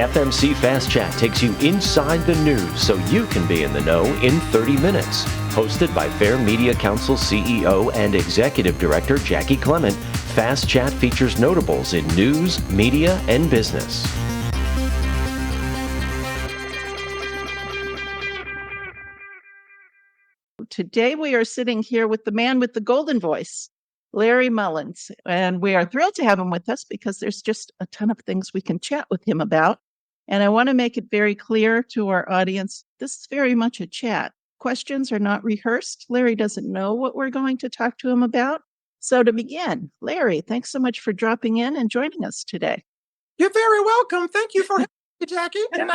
FMC Fast Chat takes you inside the news so you can be in the know in 30 minutes. Hosted by Fair Media Council CEO and Executive Director Jackie Clement, Fast Chat features notables in news, media, and business. Today we are sitting here with the man with the golden voice, Larry Mullins, and we are thrilled to have him with us because there's just a ton of things we can chat with him about. And I want to make it very clear to our audience, this is very much a chat. Questions are not rehearsed. Larry doesn't know what we're going to talk to him about. So to begin, Larry, thanks so much for dropping in and joining us today. You're very welcome. Thank you for having me, Jackie. And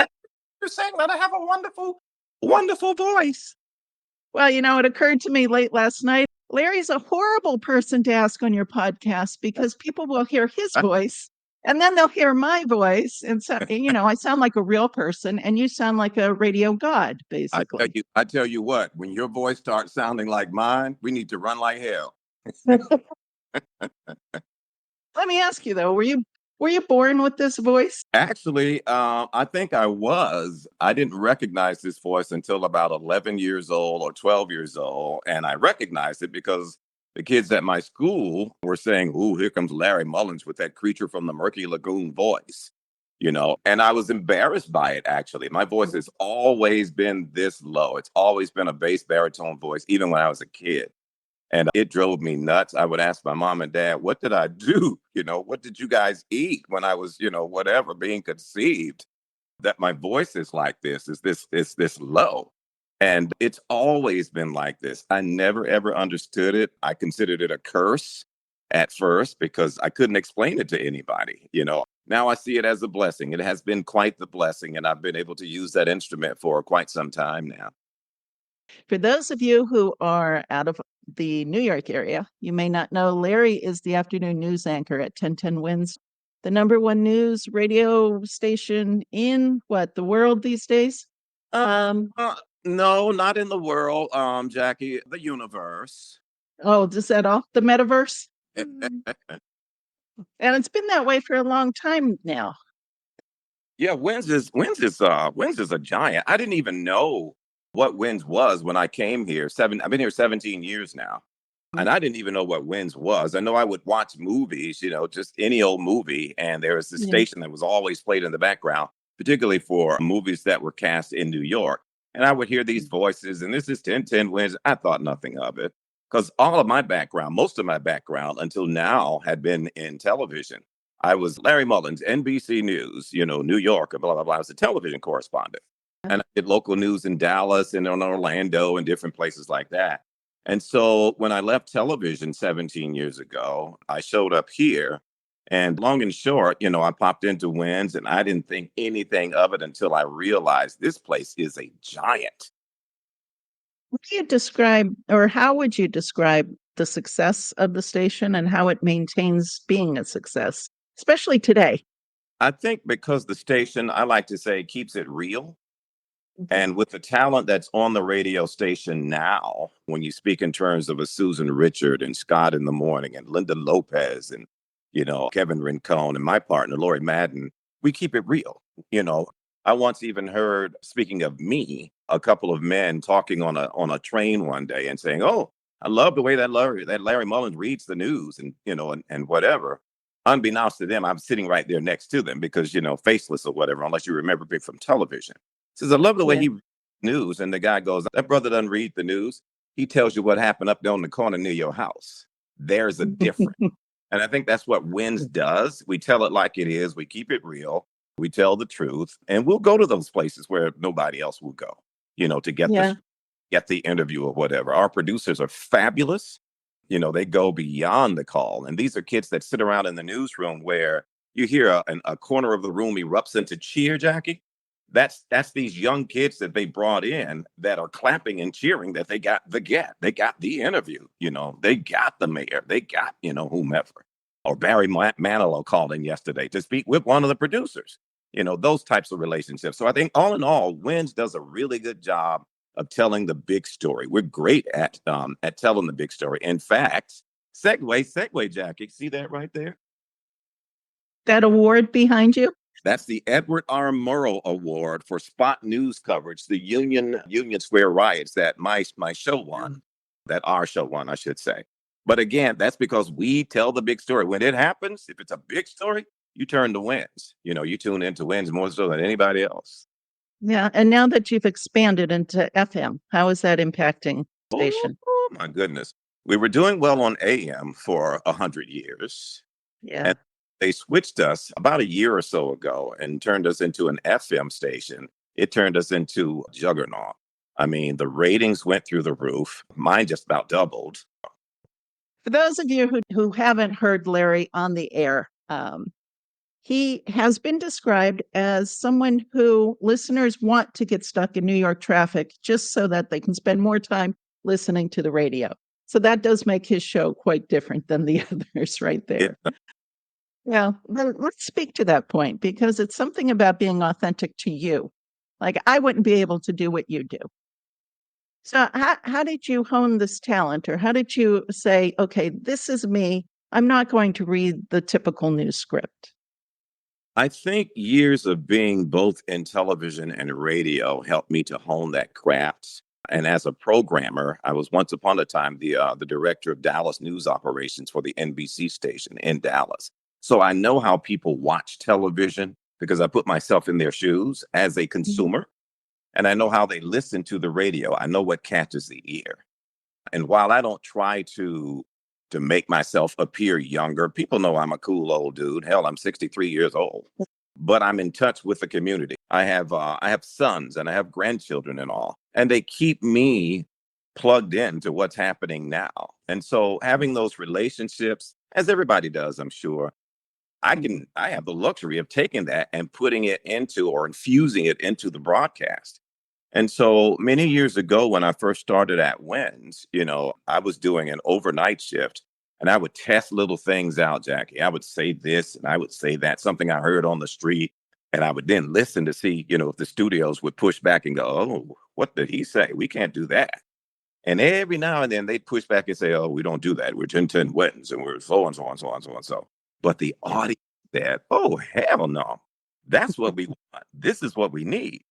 you're saying that I have a wonderful, wonderful voice. Well, it occurred to me late last night, Larry's a horrible person to ask on your podcast because people will hear his voice and then they'll hear my voice. And so, I sound like a real person and you sound like a radio god, basically. I tell you what, when your voice starts sounding like mine, we need to run like hell. Let me ask you, though, were you born with this voice? Actually, I think I was. I didn't recognize this voice until about 11 years old or 12 years old. And I recognized it because the kids at my school were saying, "Ooh, here comes Larry Mullins with that creature from the Murky Lagoon voice." And I was embarrassed by it, actually. My voice has always been this low. It's always been a bass baritone voice, even when I was a kid. And it drove me nuts. I would ask my mom and dad, what did I do? What did you guys eat when I was, whatever, being conceived? That my voice is like this, is this low. And it's always been like this. I never, ever understood it. I considered it a curse at first because I couldn't explain it to anybody. Now I see it as a blessing. It has been quite the blessing. And I've been able to use that instrument for quite some time now. For those of you who are out of the New York area, you may not know Larry is the afternoon news anchor at 1010 Wins, the number one news radio station in the world these days? No, not in the world, Jackie, the universe. Oh, is that off the metaverse? And it's been that way for a long time now. Yeah, Wins is a giant. I didn't even know what Wins was when I came here. I've been here 17 years now. And I didn't even know what Wins was. I know I would watch movies, just any old movie. And there was this station that was always played in the background, particularly for movies that were cast in New York. And I would hear these voices, and this is 1010 Wins. I thought nothing of it because most of my background until now had been in television. I was Larry Mullins, NBC News, New York, and blah, blah, blah. I was a television correspondent. And I did local news in Dallas and in Orlando and different places like that. And so when I left television 17 years ago, I showed up here. And long and short, I popped into Wins and I didn't think anything of it until I realized this place is a giant. What do you describe, or how would you describe the success of the station and how it maintains being a success, especially today? I think because the station, I like to say, keeps it real. And with the talent that's on the radio station now, when you speak in terms of a Susan Richard and Scott in the Morning and Linda Lopez and, Kevin Rincon and my partner, Lori Madden, we keep it real. I once even heard, speaking of me, a couple of men talking on a train one day and saying, "Oh, I love the way that Larry Mullins reads the news and, and whatever." Unbeknownst to them, I'm sitting right there next to them because, faceless or whatever, unless you remember me from television. Says, "I love the way he reads news." And the guy goes, "That brother doesn't read the news. He tells you what happened up there on the corner near your house." There's a difference. And I think that's what Wins does. We tell it like it is. We keep it real. We tell the truth. And we'll go to those places where nobody else will go, to get the interview or whatever. Our producers are fabulous. They go beyond the call. And these are kids that sit around in the newsroom where you hear a corner of the room erupts into cheer, Jackie. That's these young kids that they brought in that are clapping and cheering that they got the interview. They got the mayor, they got, whomever. Or Barry Manilow called in yesterday to speak with one of the producers, those types of relationships. So I think all in all, Wins does a really good job of telling the big story. We're great at telling the big story. In fact, segue, Jackie, see that right there? That award behind you? That's the Edward R. Murrow Award for spot news coverage, the Union Square riots that my show won, that our show won, I should say. But again, that's because we tell the big story. When it happens, if it's a big story, you turn to wins. You tune into wins more so than anybody else. Yeah. And now that you've expanded into FM, how is that impacting station? Oh my goodness. We were doing well on AM for 100 years. Yeah. And they switched us about a year or so ago and turned us into an FM station. It turned us into a juggernaut. I mean, the ratings went through the roof. Mine just about doubled. For those of you who haven't heard Larry on the air, he has been described as someone who listeners want to get stuck in New York traffic just so that they can spend more time listening to the radio. So that does make his show quite different than the others right there. Yeah, but let's speak to that point because it's something about being authentic to you. Like I wouldn't be able to do what you do. So how did you hone this talent or how did you say, okay, this is me. I'm not going to read the typical news script? I think years of being both in television and radio helped me to hone that craft. And as a programmer, I was once upon a time the director of Dallas news operations for the NBC station in Dallas. So I know how people watch television because I put myself in their shoes as a consumer. And I know how they listen to the radio. I know what catches the ear. And while I don't try to make myself appear younger, people know I'm a cool old dude. Hell, I'm 63 years old. But I'm in touch with the community. I have sons and I have grandchildren and all, and they keep me plugged into what's happening now. And so having those relationships, as everybody does, I'm sure, I have the luxury of taking that and putting it into or infusing it into the broadcast. And so many years ago, when I first started at Wins, I was doing an overnight shift and I would test little things out, Jackie. I would say this and I would say that, something I heard on the street. And I would then listen to see, if the studios would push back and go, oh, what did he say? We can't do that. And every now and then they'd push back and say, oh, we don't do that. We're 1010 Wins and we're so and so and so and so and so. But the audience said, oh, hell no. That's what we want. This is what we need.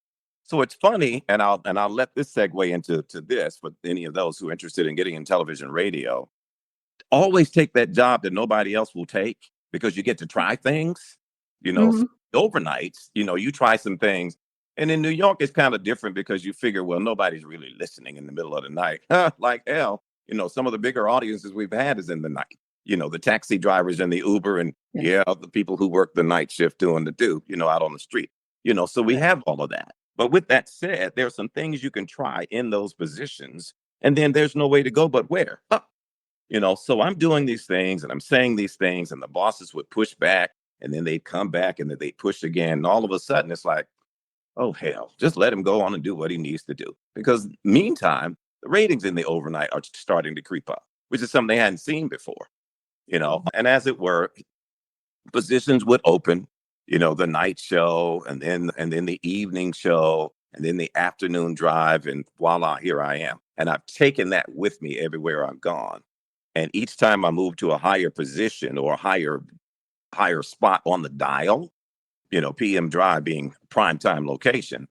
So it's funny, and I'll let this segue into this for any of those who are interested in getting in television radio. Always take that job that nobody else will take because you get to try things. Mhm. Overnights, you try some things. And in New York, it's kind of different because you figure, well, nobody's really listening in the middle of the night. Like hell, some of the bigger audiences we've had is in the night. The taxi drivers and the Uber and the people who work the night shift doing out on the street. So we have all of that. But with that said, there are some things you can try in those positions, and then there's no way to go but where. Up. So I'm doing these things and I'm saying these things, and the bosses would push back, and then they'd come back and then they'd push again. And all of a sudden it's like, oh hell, just let him go on and do what he needs to do. Because meantime, the ratings in the overnight are starting to creep up, which is something they hadn't seen before. And as it were, positions would open, the night show and then the evening show and then the afternoon drive, and voila, here I am. And I've taken that with me everywhere I've gone. And each time I move to a higher position or a higher spot on the dial, PM drive being prime time location,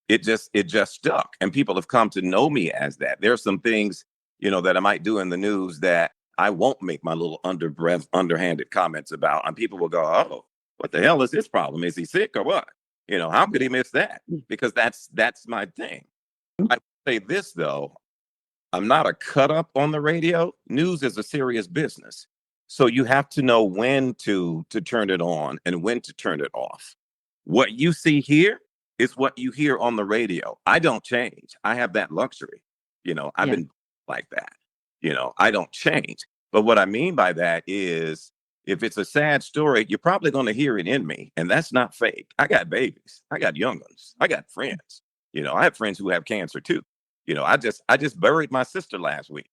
it just stuck. And people have come to know me as that. There are some things, that I might do in the news that I won't make my little underhanded comments about. And people will go, oh, what the hell is his problem? Is he sick or what? How could he miss that? Because that's my thing. I say this though, I'm not a cut up on the radio. News is a serious business. So you have to know when to turn it on and when to turn it off. What you see here is what you hear on the radio. I don't change. I have that luxury. I've been like that. I don't change. But what I mean by that is if it's a sad story, you're probably going to hear it in me. And that's not fake. I got babies. I got young ones. I got friends. I have friends who have cancer too. I just buried my sister last week.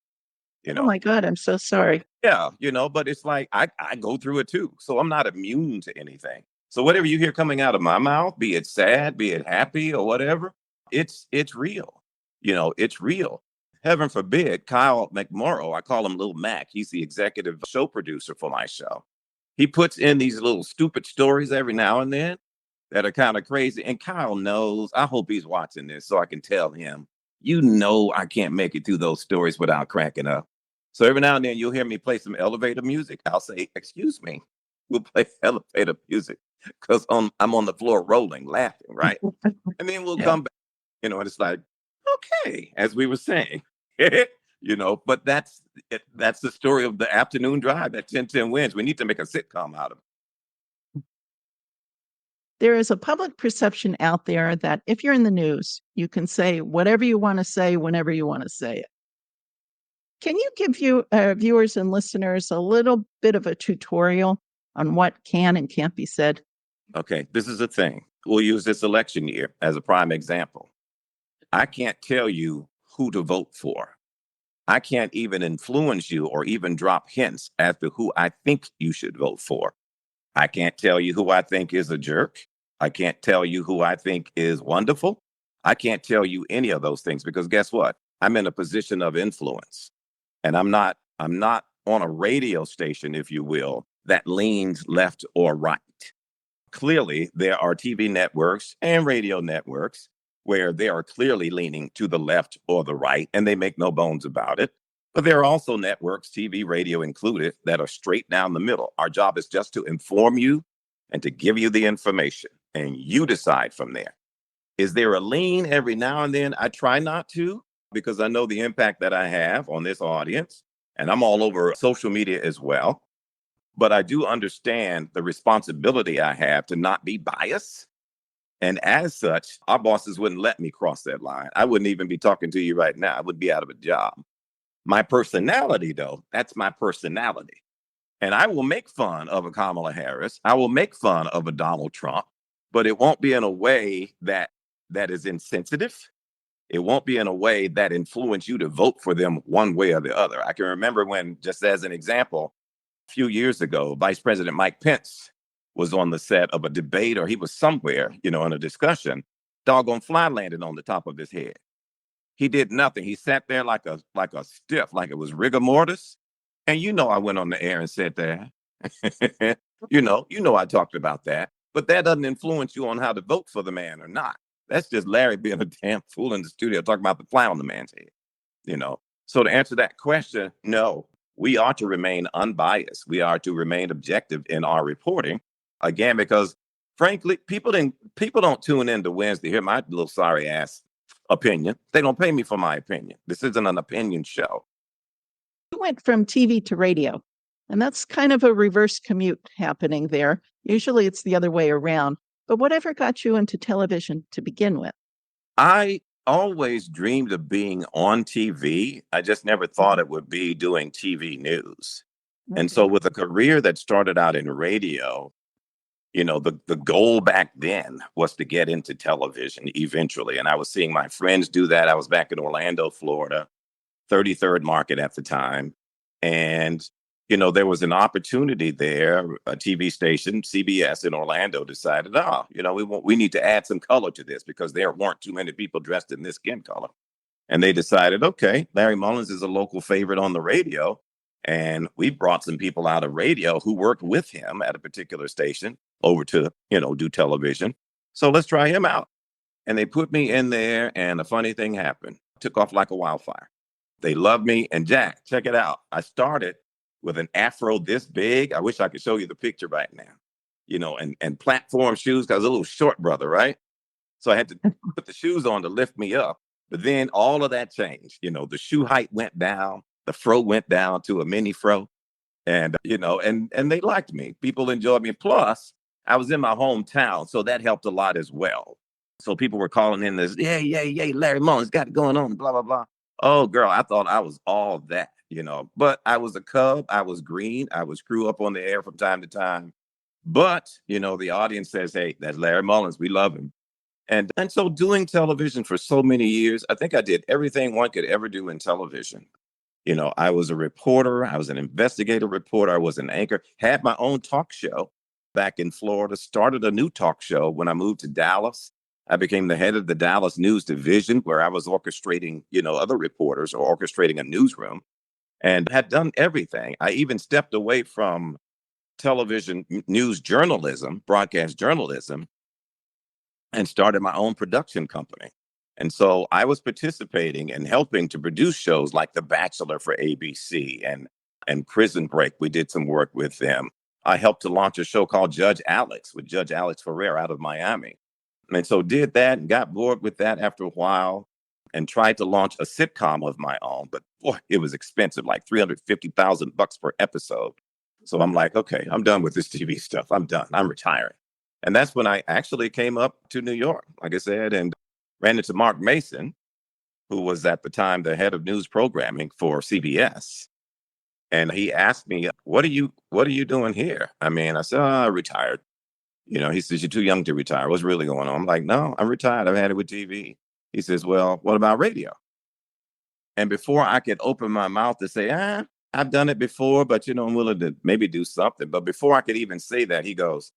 Oh my God, I'm so sorry. Yeah, but it's like I go through it too. So I'm not immune to anything. So whatever you hear coming out of my mouth, be it sad, be it happy or whatever, it's real. It's real. Heaven forbid, Kyle McMorrow, I call him Little Mac. He's the executive show producer for my show. He puts in these little stupid stories every now and then that are kind of crazy. And Kyle knows, I hope he's watching this so I can tell him, I can't make it through those stories without cracking up. So every now and then you'll hear me play some elevator music. I'll say, excuse me, we'll play elevator music because I'm on the floor rolling, laughing, right? And then we'll Yeah. come back, and it's like, okay, as we were saying, but that's the story of the afternoon drive at 1010 wins. We need to make a sitcom out of it. There is a public perception out there that if you're in the news, you can say whatever you want to say whenever you want to say it. Can you give viewers and listeners a little bit of a tutorial on what can and can't be said? Okay, this is the thing. We'll use this election year as a prime example. I can't tell you who to vote for. I can't even influence you or even drop hints as to who I think you should vote for. I can't tell you who I think is a jerk. I can't tell you who I think is wonderful. I can't tell you any of those things because guess what? I'm in a position of influence. And I'm not on a radio station, if you will, that leans left or right. Clearly, there are TV networks and radio networks where they are clearly leaning to the left or the right, and they make no bones about it. But there are also networks, TV, radio included, that are straight down the middle. Our job is just to inform you and to give you the information, and you decide from there. Is there a lean every now and then? I try not to because I know the impact that I have on this audience, and I'm all over social media as well. But I do understand the responsibility I have to not be biased. And as such, our bosses wouldn't let me cross that line. I wouldn't even be talking to you right now. I would be out of a job. My personality, though, that's my personality. And I will make fun of a Kamala Harris. I will make fun of a Donald Trump, but it won't be in a way that is insensitive. It won't be in a way that influence you to vote for them one way or the other. I can remember when, just as an example, a few years ago, Vice President Mike Pence was on the set of a debate, or he was somewhere, in a discussion. Doggone fly landed on the top of his head. He did nothing. He sat there like a stiff, like it was rigor mortis. And I went on the air and said that. I talked about that. But that doesn't influence you on how to vote for the man or not. That's just Larry being a damn fool in the studio talking about the fly on the man's head. So to answer that question, no, we are to remain unbiased. We are to remain objective in our reporting. Again, because frankly, people don't tune in to Wednesday to hear my little sorry ass opinion. They don't pay me for my opinion. This isn't an opinion show. You went from TV to radio, and that's kind of a reverse commute happening there. Usually it's the other way around. But whatever got you into television to begin with? I always dreamed of being on TV. I just never thought it would be doing TV news. And so with a career that started out in radio, the goal back then was to get into television eventually. And I was seeing my friends do that. I was back in Orlando, Florida, 33rd Market at the time. And, there was an opportunity there. A TV station, CBS in Orlando, decided, we need to add some color to this because there weren't too many people dressed in this skin color. And they decided, okay, Larry Mullins is a local favorite on the radio. And we brought some people out of radio who worked with him at a particular station over to, do television. So let's try him out. And they put me in there, and a funny thing happened. Took off like a wildfire. They loved me. And Jack, check it out. I started with an afro this big. I wish I could show you the picture right now, and platform shoes, because I was a little short brother, right? So I had to put the shoes on to lift me up. But then all of that changed. The shoe height went down. The fro went down to a mini fro. And, and they liked me. People enjoyed me. Plus, I was in my hometown. So that helped a lot as well. So people were calling in this, yeah, Larry Mullins got it going on, blah, blah, blah. Oh, girl, I thought I was all that, But I was a cub. I was green. I would screw up on the air from time to time. But, the audience says, hey, that's Larry Mullins. We love him. And so doing television for so many years, I think I did everything one could ever do in television. I was a reporter. I was an investigative reporter. I was an anchor, had my own talk show back in Florida, started a new talk show when I moved to Dallas. I became the head of the Dallas News Division, where I was orchestrating, other reporters or orchestrating a newsroom, and had done everything. I even stepped away from television news journalism, broadcast journalism, and started my own production company. And so I was participating and helping to produce shows like The Bachelor for ABC and Prison Break. We did some work with them. I helped to launch a show called Judge Alex with Judge Alex Ferrer out of Miami. And so did that and got bored with that after a while and tried to launch a sitcom of my own. But boy, it was expensive, like $350,000 per episode. So I'm like, okay, I'm done with this TV stuff. I'm done. I'm retiring. And that's when I actually came up to New York, like I said, and ran into Mark Mason, who was at the time the head of news programming for CBS. And he asked me, what are you doing here? I mean, I said, oh, I retired. He says, you're too young to retire. What's really going on? I'm like, no, I'm retired. I've had it with TV. He says, well, what about radio? And before I could open my mouth to say, I've done it before, but I'm willing to maybe do something. But before I could even say that, he goes,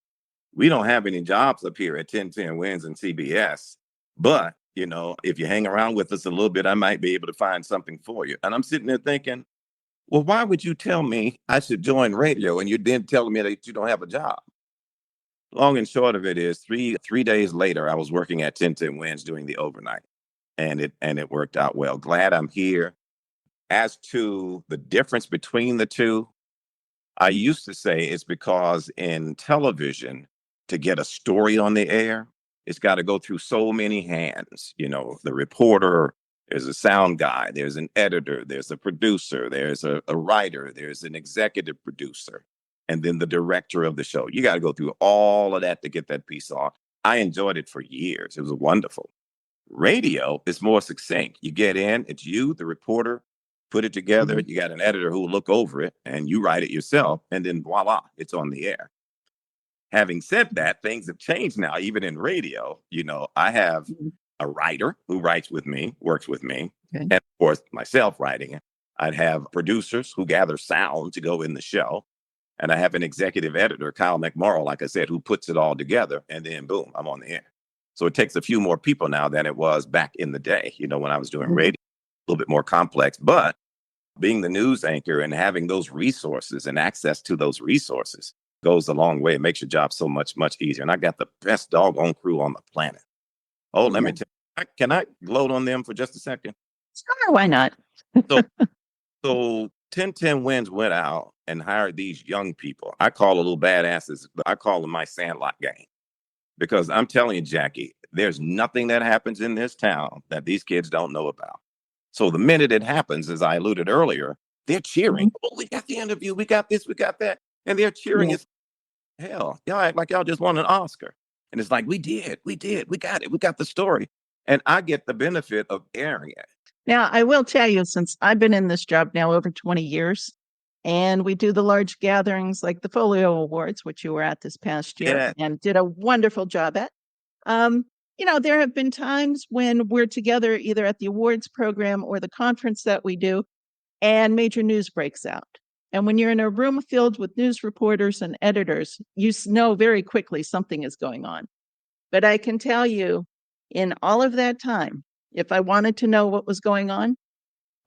we don't have any jobs up here at 1010 Wins and CBS. But, if you hang around with us a little bit, I might be able to find something for you. And I'm sitting there thinking, well, why would you tell me I should join radio and you're then telling me that you don't have a job? Long and short of it is three days later, I was working at 1010 Wins doing the overnight, and it worked out well. Glad I'm here. As to the difference between the two, I used to say it's because in television, to get a story on the air, it's got to go through so many hands. The reporter, there's a sound guy, there's an editor, there's a producer, there's a writer, there's an executive producer, and then the director of the show. You got to go through all of that to get that piece on. I enjoyed it for years. It was wonderful. Radio is more succinct. You get in, it's you, the reporter, put it together. Mhm. You got an editor who will look over it and you write it yourself. And then voila, it's on the air. Having said that, things have changed now, even in radio. I have Mhm. a writer who writes with me, works with me, Okay. and of course, myself writing it. I'd have producers who gather sound to go in the show. And I have an executive editor, Kyle McMorrow, like I said, who puts it all together. And then boom, I'm on the air. So it takes a few more people now than it was back in the day, when I was doing Mhm. radio, a little bit more complex. But being the news anchor and having those resources and access to those resources goes a long way. It makes your job so much, much easier. And I got the best doggone crew on the planet. Oh, let me Yeah. tell you, can I gloat on them for just a second? Sure, why not? So, so 1010 Wins went out and hired these young people. I call a little badasses, but I call them my Sandlot gang. Because I'm telling you, Jackie, there's nothing that happens in this town that these kids don't know about. So the minute it happens, as I alluded earlier, they're cheering. Mhm. Oh, we got the interview. We got this. We got that. And they're cheering. Yeah. It's hell. Y'all act like y'all just won an Oscar. And it's like, we did. We did. We got it. We got the story. And I get the benefit of airing it. Now, I will tell you, since I've been in this job now over 20 years, and we do the large gatherings like the Folio Awards, which you were at this past year Yeah. and did a wonderful job at. Um, there have been times when we're together either at the awards program or the conference that we do, and major news breaks out. And when you're in a room filled with news reporters and editors, you know very quickly something is going on. But I can tell you, in all of that time, if I wanted to know what was going on,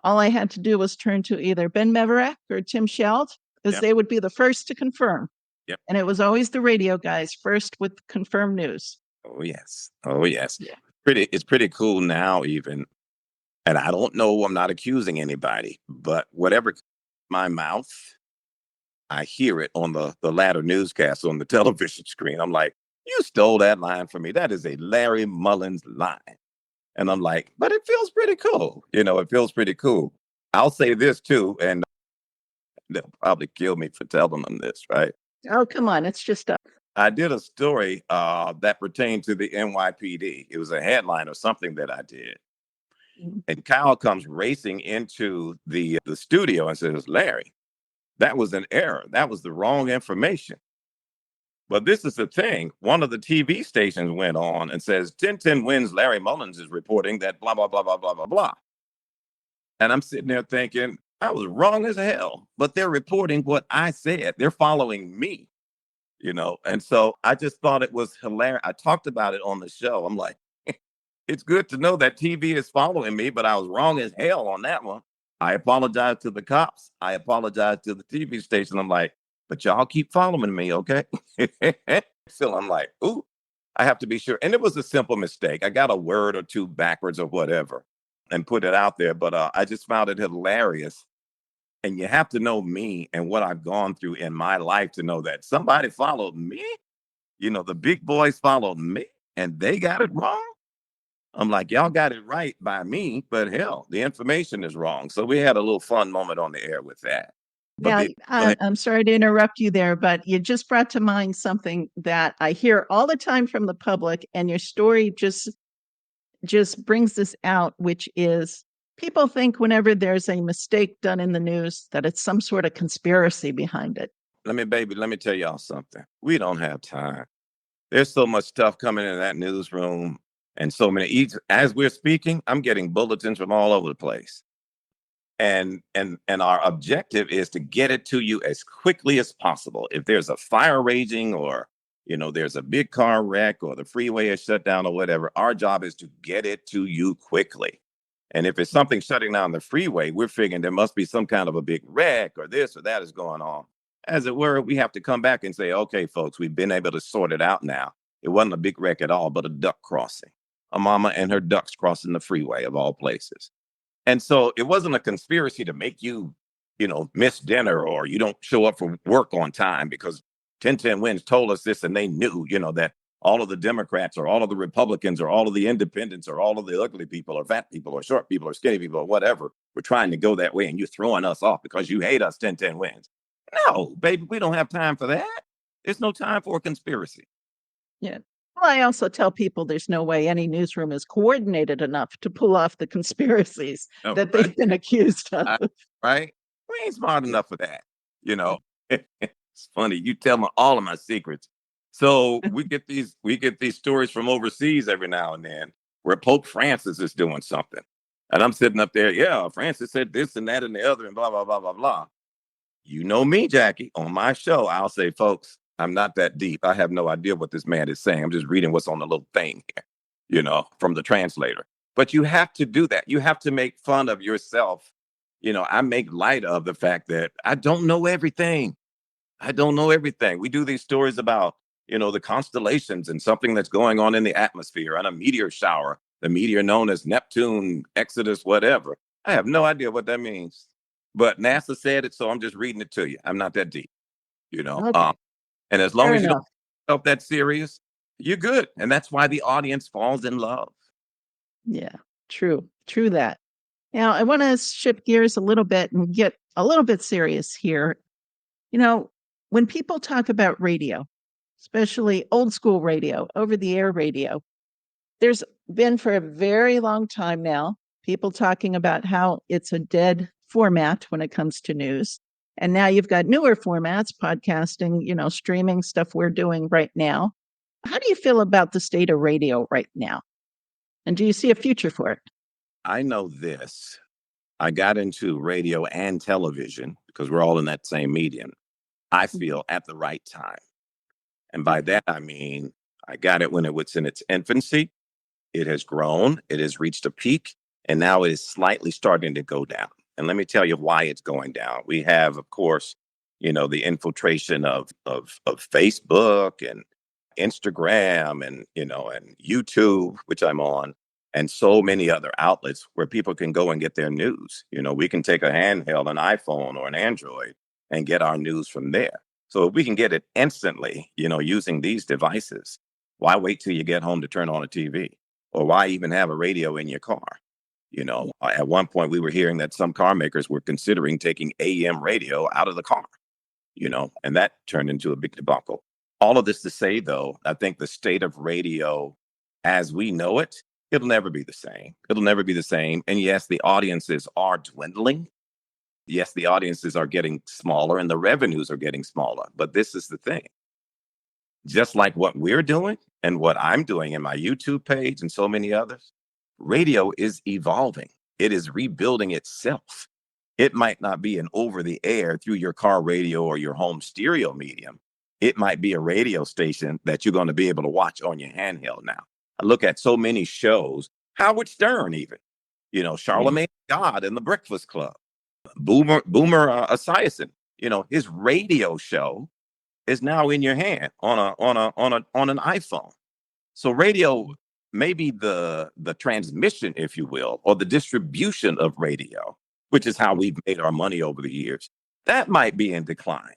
all I had to do was turn to either Ben Meverak or Tim Sheld, because Yep. they would be the first to confirm. Yep. And it was always the radio guys first with confirmed news. Oh, yes. Oh, yes. Yeah. It's pretty cool now, even. And I don't know, I'm not accusing anybody, but whatever my mouth, I hear it on the latter newscast on the television screen. I'm like, you stole that line from me. That is a Larry Mullins line. And I'm like, but it feels pretty cool. It feels pretty cool. I'll say this too, and they'll probably kill me for telling them this, right? Oh, come on. It's just a. I did a story that pertained to the NYPD. It was a headline or something that I did. And Kyle comes racing into the studio and says, Larry, that was an error. That was the wrong information. But this is the thing. One of the TV stations went on and says, 1010 Wins, Larry Mullins is reporting that blah, blah, blah, blah, blah, blah, blah. And I'm sitting there thinking, I was wrong as hell, but they're reporting what I said. They're following me, And so I just thought it was hilarious. I talked about it on the show. I'm like, it's good to know that TV is following me, but I was wrong as hell on that one. I apologize to the cops. I apologize to the TV station. I'm like, but y'all keep following me, okay? So I'm like, ooh, I have to be sure. And it was a simple mistake. I got a word or two backwards or whatever and put it out there, but I just found it hilarious. And you have to know me and what I've gone through in my life to know that somebody followed me. The big boys followed me and they got it wrong. I'm like, y'all got it right by me, but hell, the information is wrong. So we had a little fun moment on the air with that. But Now, go ahead. I'm sorry to interrupt you there, but you just brought to mind something that I hear all the time from the public, and your story just brings this out, which is people think whenever there's a mistake done in the news that it's some sort of conspiracy behind it. Let me tell y'all something. We don't have time. There's so much stuff coming in that newsroom and so many. As we're speaking, I'm getting bulletins from all over the place. And our objective is to get it to you as quickly as possible. If there's a fire raging or there's a big car wreck or the freeway is shut down or whatever, our job is to get it to you quickly. And if it's something shutting down the freeway, we're figuring there must be some kind of a big wreck or this or that is going on. As it were, we have to come back and say, okay, folks, we've been able to sort it out now. It wasn't a big wreck at all, but a duck crossing, a mama and her ducks crossing the freeway of all places. And so it wasn't a conspiracy to make miss dinner or you don't show up for work on time because 1010 Wins told us this and they knew, that all of the Democrats or all of the Republicans or all of the independents or all of the ugly people or fat people or short people or skinny people or whatever were trying to go that way and you're throwing us off because you hate us 1010 Wins. No, baby, we don't have time for that. There's no time for a conspiracy. Yeah. Well, I also tell people there's no way any newsroom is coordinated enough to pull off the conspiracies No, that right? they've been accused of. Right? We ain't smart enough for that. It's funny. You tell me all of my secrets. So we get these stories from overseas every now and then where Pope Francis is doing something. And I'm sitting up there, yeah, Francis said this and that and the other and blah, blah, blah, blah, blah. You know me, Jackie, on my show, I'll say, folks, I'm not that deep. I have no idea what this man is saying. I'm just reading what's on the little thing here, from the translator. But you have to do that. You have to make fun of yourself. I make light of the fact that I don't know everything. I don't know everything. We do these stories about, the constellations and something that's going on in the atmosphere and a meteor shower, the meteor known as Neptune, Exodus, whatever. I have no idea what that means. But NASA said it, so I'm just reading it to you. I'm not that deep, you know. Okay, And as long fair as you don't enough. take yourself that serious, you're good. And that's why the audience falls in love. Yeah, true that. Now, I want to shift gears a little bit and get a little bit serious here. You know, when people talk about radio, especially old school radio, over the air radio, there's been for a very long time now people talking about how it's a dead format when it comes to news. And now you've got newer formats, podcasting, streaming stuff we're doing right now. How do you feel about the state of radio right now? And do you see a future for it? I know this. I got into radio and television because we're all in that same medium. I feel at the right time. And by that, I mean, I got it when it was in its infancy. It has grown, it has reached a peak, and now it is slightly starting to go down. And let me tell you why it's going down. We have, of course, the infiltration of Facebook and Instagram and and YouTube, which I'm on, and so many other outlets where people can go and get their news. We can take a handheld, an iPhone or an Android, and get our news from there. So if we can get it instantly, using these devices, why wait till you get home to turn on a TV? Or why even have a radio in your car? At one point we were hearing that some car makers were considering taking AM radio out of the car, and that turned into a big debacle. All of this to say, though, I think the state of radio as we know it, it'll never be the same. It'll never be the same. And yes, the audiences are dwindling. Yes, the audiences are getting smaller and the revenues are getting smaller. But this is the thing. Just like what we're doing and what I'm doing in my YouTube page and so many others, radio is evolving. It is rebuilding itself. It might not be an over the air through your car radio or your home stereo medium. It might be a radio station that you're going to be able to watch on your handheld now. I look at so many shows, Howard Stern, even, Yeah. Charlemagne God and the Breakfast Club, Boomer Esiason. his radio show is now in your hand on an iPhone. So radio, maybe the transmission, if you will, or the distribution of radio, which is how we've made our money over the years, that might be in decline.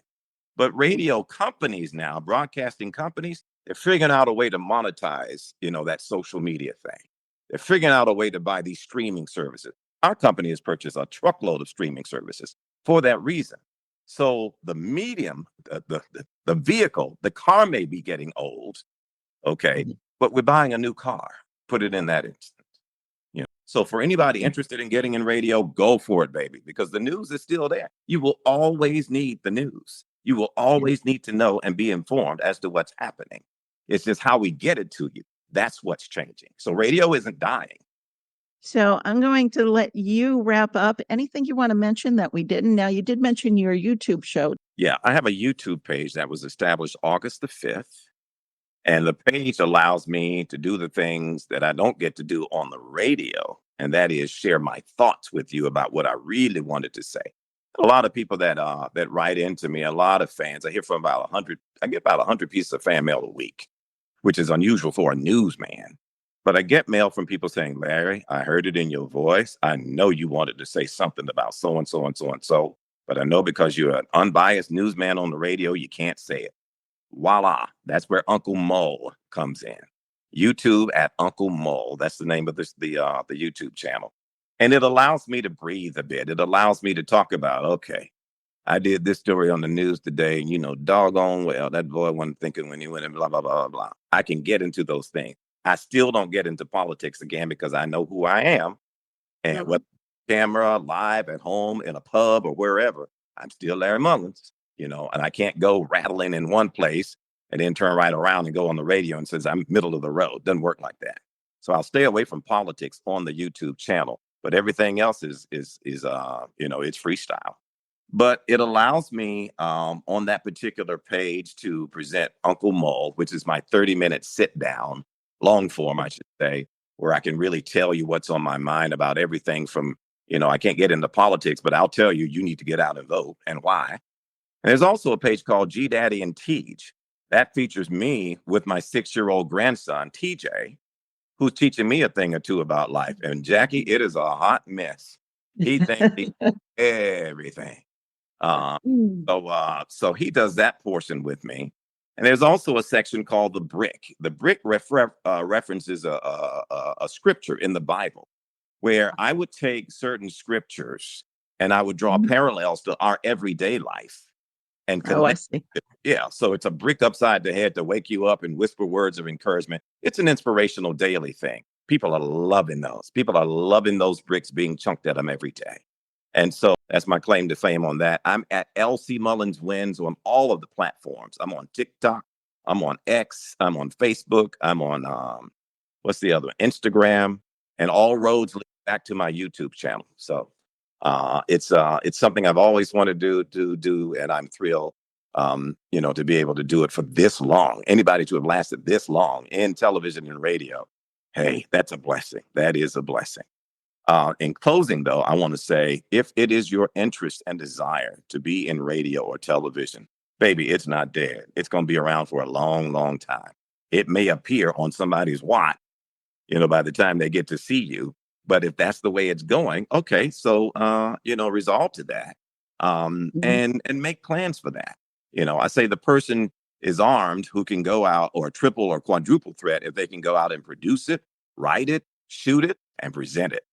But radio companies now, broadcasting companies, they're figuring out a way to monetize, that social media thing. They're figuring out a way to buy these streaming services. Our company has purchased a truckload of streaming services for that reason. So the medium, the vehicle, the car may be getting old, okay, but we're buying a new car, put it in that instance. So for anybody interested in getting in radio, go for it, baby, because the news is still there. You will always need the news. You will always need to know and be informed as to what's happening. It's just how we get it to you. That's what's changing. So radio isn't dying. So I'm going to let you wrap up. Anything you want to mention that we didn't? Now, you did mention your YouTube show. Yeah, I have a YouTube page that was established August the 5th. And the page allows me to do the things that I don't get to do on the radio. And that is share my thoughts with you about what I really wanted to say. A lot of people that write into me, a lot of fans, I hear from about 100, I get about 100 pieces of fan mail a week, which is unusual for a newsman. But I get mail from people saying, Larry, I heard it in your voice. I know you wanted to say something about so and so and so and so, but I know because you're an unbiased newsman on the radio, you can't say it. Voila, that's where Uncle Mole comes in. YouTube at Uncle Mole. That's the name of the YouTube channel. And it allows me to breathe a bit. It allows me to talk about, okay, I did this story on the news today, and doggone well, that boy wasn't thinking when he went and blah, blah, blah, blah. I can get into those things. I still don't get into politics again because I know who I am. And whether camera, live, at home, in a pub, or wherever, I'm still Larry Mullins. And I can't go rattling in one place and then turn right around and go on the radio and says I'm middle of the road. Doesn't work like that. So I'll stay away from politics on the YouTube channel, but everything else is it's freestyle. But it allows me on that particular page to present Uncle Mole, which is my 30-minute sit down, long form, I should say, where I can really tell you what's on my mind about everything from, I can't get into politics, but I'll tell you, you need to get out and vote and why. And there's also a page called G Daddy and Tej. That features me with my 6-year-old grandson, TJ, who's teaching me a thing or two about life. And Jackie, it is a hot mess. He thinks he knows everything. So he does that portion with me. And there's also a section called The Brick. The Brick references a scripture in the Bible where I would take certain scriptures and I would draw parallels to our everyday life. And I see. Yeah, so it's a brick upside the head to wake you up and whisper words of encouragement. It's an inspirational daily thing. People are loving those. People are loving those bricks being chunked at them every day. And so that's my claim to fame on that. I'm at LC Mullins Wins on all of the platforms. I'm on TikTok. I'm on X. I'm on Facebook. I'm on, what's the other one? Instagram. And all roads lead back to my YouTube channel. So it's something I've always wanted to do, and I'm thrilled, to be able to do it for this long. Anybody to have lasted this long in television and radio, hey, that's a blessing. That is a blessing. In closing, though, I want to say, if it is your interest and desire to be in radio or television, baby, it's not dead. It's going to be around for a long, long time. It may appear on somebody's watch, by the time they get to see you. But if that's the way it's going, okay, so, resolve to that and make plans for that. I say the person is armed who can go out, or triple or quadruple threat if they can go out and produce it, write it, shoot it, and present it.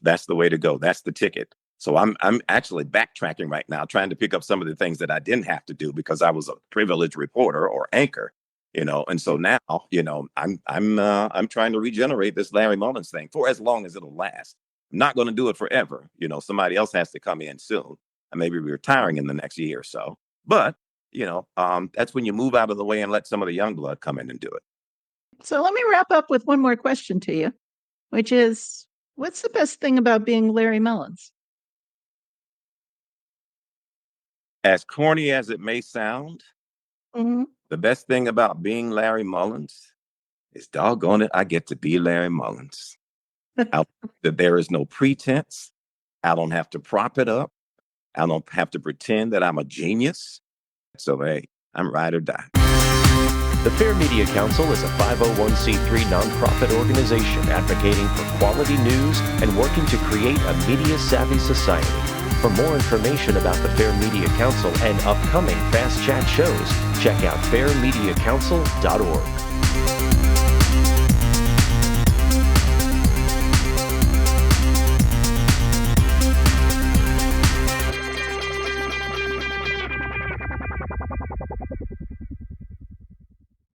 That's the way to go. That's the ticket. So I'm actually backtracking right now, trying to pick up some of the things that I didn't have to do because I was a privileged reporter or anchor. And so now, I'm trying to regenerate this Larry Mullins thing for as long as it'll last. I'm not going to do it forever. Somebody else has to come in soon. I may be retiring in the next year or so. But, that's when you move out of the way and let some of the young blood come in and do it. So let me wrap up with one more question to you, which is, what's the best thing about being Larry Mullins? As corny as it may sound, the best thing about being Larry Mullins is, doggone it, I get to be Larry Mullins. That there is no pretense. I don't have to prop it up. I don't have to pretend that I'm a genius. So, hey, I'm ride or die. The Fair Media Council is a 501c3 nonprofit organization advocating for quality news and working to create a media-savvy society. For more information about the Fair Media Council and upcoming Fast Chat shows, check out fairmediacouncil.org.